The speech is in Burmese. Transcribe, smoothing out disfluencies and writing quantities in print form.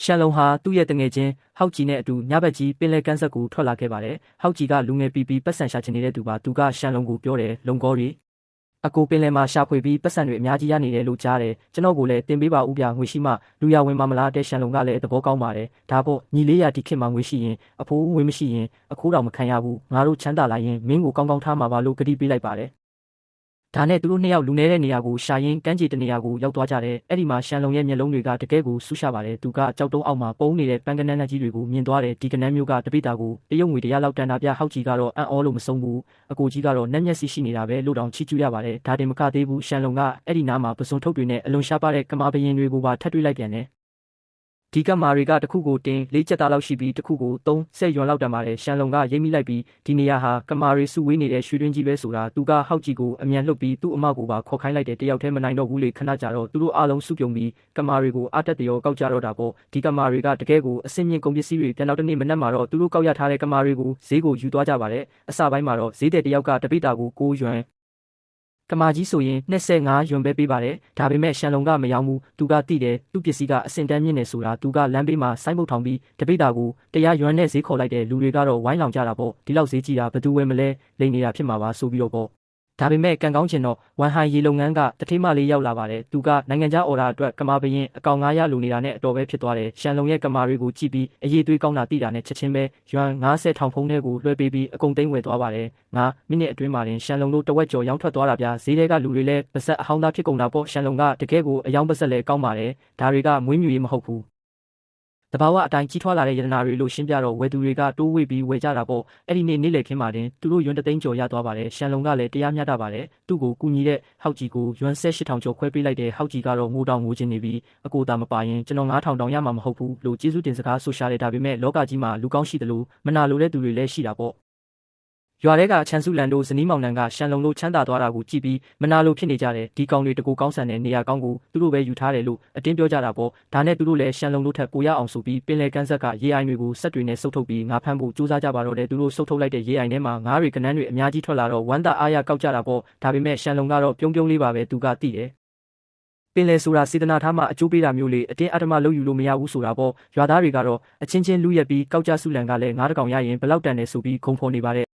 ရှန်လုံဟာသူ့ရဲ့တငယ်ချင်းဟောက်ကြီးနဲ့အတူညဘက်ကြီးပင်လယ်ကမ်းစပ်ကိုထွက်လာခဲ့ပါတယ်။ဟောက်ကြီးကလူငယ်ပြီးပတ်စံရှာချင်နေတဲ့သူပါသူကရှန်လုံကိုပြောတယ်လုံကောရီအကိုပင်လယ်မှာရှာဖွေပြီးပတ်စံတွေအများကြီးရနေတယ်လို့ကြားတယ်ကျွန်တော်ကိုလည်းတင်ပေးပါဦးဗျာငွေရှိမှလူရဝင်မှာမလားတဲ့ရှန်လုံကလည်းသဘောကောင်းပါတယ်ဒါပေါ့ညီလေးရဒီခေတ်မှာငွေရှိရင်အဖိုးငွေမရှိရင်အခိုးတော်မခံရဘူးငါတို့ချမ်းသာလာရင်မင်းကိုကောင်းကောင်းထားမှာပါလို့ကတိပေးလိုက်ပါတယ်ဒါနဲ့သူတို့နှစ်ယောက်လူနေတဲ့နေရာကိုရှာရင်းကမ်းခြေတနေရာကိုရောက်သွားကြတယ်အဲ့ဒီမှာရှန်လုံရဲ့မျက်လုံးတွေကတကယ်ကိုဆူရှာပါတယ်သူကကြောက်တုံးအောက်မှာပုံနေတဲ့ပန်းကနန်းကြီးတွေကိုမြင်သွားတယ်ဒီကနန်းမျိုးကတပိတာကိုတရုတ်ငွေ100လောက်တန်တာပြဟောက်ကြီးကတော့အံ့ဩလို့မဆုံးဘူးအကိုကြီးကတော့နှက်မျက်စိရှိနေတာပဲလို့တောင်ချီးကျူးရပါတယ်ဒါတင်မကသေးဘူးရှန်လုံကအဲ့ဒီနားမှာပစွန်ထုတ်တွေနဲ့အလွန်ရှားပါတဲ့ကမာဘရင်တွေကိုပါထပ်တွေ့လိုက်ပြန်တယ်ဒီကမာတွေကတခုကိုတင်၄ချက်သားလောက်ရှိပြီးတခုကို30ရွန်လောက်တန်ပါတယ်ရှန်လုံကရိပ်မိလိုက်ပြီးဒီနေရာဟာကမာရီစုဝေးနေတဲ့ရွှေတွင်းကြီးပဲဆိုတာသူကဟောက်ကြီးကိုအမြန်လှုပ်ပြီးသူ့အမကိုပါခေါ်ခိုင်းလိုက်တယ်တယောက်တည်းမနိုင်တော့ဘူးလေခဏကြာတော့သူတို့အားလုံးစုပြုံပြီးကမာရီကိုအတက်တရောကောက်ကြတော့တာပေါ့ဒီကမာတွေကတကယ်ကိုအစင်းမြင့်ကုန်ပစ္စည်းတွေတနောက်တစ်နေ့မနက်မှာတော့သူတို့ကောက်ရထားတဲ့ကမာတွေကိုဈေးကိုယူသွားကြပါတယ်အစပိုင်းမှာတော့ဈေးတဲ့တယောက်ကတပိတာကို6ရွန်ကမာကြီးဆိုရင်25ရွန်ပဲပေးပါတယ်ဒါပေမဲ့ရှန်လုံကမရောဘူးသူကတိတယ်သူ့ပစ္စည်းကအစင်တန်းမြင့်နေဆိုတာသူကလမ်းဘေးမှာစိုင်းမုတ်ထောင်ပြီးတပိတာကို100ရွန်နဲ့ဈေးခေါ်လိုက်တယ်လူတွေကတော့ဝိုင်းလောင်ကြတာပေါ့ဒီလောက်ဈေးကြီးတာဘယ်သူဝယ်မလဲလိမ်နေတာဖြစ်မှာပါဆိုပြီးတော့ပေါ့ဒါပေမဲ့ကံကောင်းချင်တော့ဝန်ဟိုင်ရေလုပ်ငန်းကတထေးမလေးရောက်လာပါတယ်သူကနိုင်ငံခြားအော်ဒါအတွက်ကမာဘရင်အကောင်900လူနေတာနဲ့အတော်ပဲဖြစ်သွားတယ်ရှန်လုံရဲ့ကမာတွေကိုကြည့်ပြီးအရေးသွေးကောင်းတာတိတာနဲ့ချက်ချင်းပဲရွမ်90ထောင်ဖုံးထဲကိုလွှဲပေးပြီးအကုန်သိမ်းဝယ်သွားပါတယ်9မိနစ်အတွင်းမှာတင်ရှန်လုံတို့တဝက်ကျော်ရောင်းထွက်သွားတာဗျာဈေးထဲကလူတွေလည်းပါဆက်အဟောင်းသားဖြစ်ကုန်တာပေါ့ရှန်လုံကတကယ်ကိုအယောင်ပါဆက်လည်းကောင်းပါတယ်ဒါတွေကမွေးမြူရေးမဟုတ်ဘူးတဘာဝအတိုင်းကြီးထွားလာတဲ့ယတနာတွေလို့ရှင်းပြတော့ဝယ်သူတွေကတိုးဝေးပြီးဝယ်ကြတာပေါ့အဲ့ဒီနေ့လေခင်းမှာတင်သူတို့ရွန်းတသိန်းကျော်ရသွားပါတယ်ရှန်လုံကလည်းတရားမျှတပါတယ်သူ့ကိုကူညီတဲ့ဟောက်ကြီးကိုရွန်း18000ကျော်ခွဲပေးလိုက်တဲ့ဟောက်ကြီးကတော့ငိုတောင်ငိုချင်နေပြီးအကိုသာမပါရင်ကျွန်တော်9000တောင်ရမှာမဟုတ်ဘူးလို့ကျေးဇူးတင်စကားဆိုရှာတယ်ဒါပေမဲ့လောကကြီးမှာလူကောင်းရှိတယ်လို့မနာလိုတဲ့သူတွေလည်းရှိတာပေါ့ရွာထဲကချန်စုလန်တို့ဇနီးမောင်နှံကရှန်လုံတို့ချမ်းသာသွားတာကိုကြည့်ပြီးမနာလိုဖြစ်နေကြတယ်ဒီကောင်တွေတကူကောင်းဆန်တဲ့နေရာကောင်းကိုသူတို့ပဲယူထားတယ်လို့အတင်းပြောကြတာပေါ့ဒါနဲ့သူတို့လည်းရှန်လုံတို့ထက်ပိုရအောင်ဆိုပြီးပင်လယ်ကမ်းဆက်ကရေအိုင်တွေကိုစက်တွေနဲ့စုပ်ထုတ်ပြီးငါဖမ်းဖို့စူးစမ်းကြပါတော့တယ်သူတို့စုပ်ထုတ်လိုက်တဲ့ရေအိုင်ထဲမှာငါးတွေကနန်းတွေအများကြီးထွက်လာတော့ဝမ်းသာအားရကောက်ကြတာပေါ့ဒါပေမဲ့ရှန်လုံကတော့ပြုံးပြုံးလေးပါပဲသူကသိတယ်ပင်လယ်ဆိုတာစေတနာထားမှအကျိုးပေးတာမျိုးလေအတင်းအဓမ္မလုပ်ယူလို့မရဘူးဆိုတာပေါ့ရွာသားတွေကတော့အချင်းချင်းလူရက်ပြီးကောက်ကြစုလန်ကလည်းငါးတကောင်ရရင်ဘလောက်တန်တယ်ဆိုပြီးခုံဖော်နေပါတယ်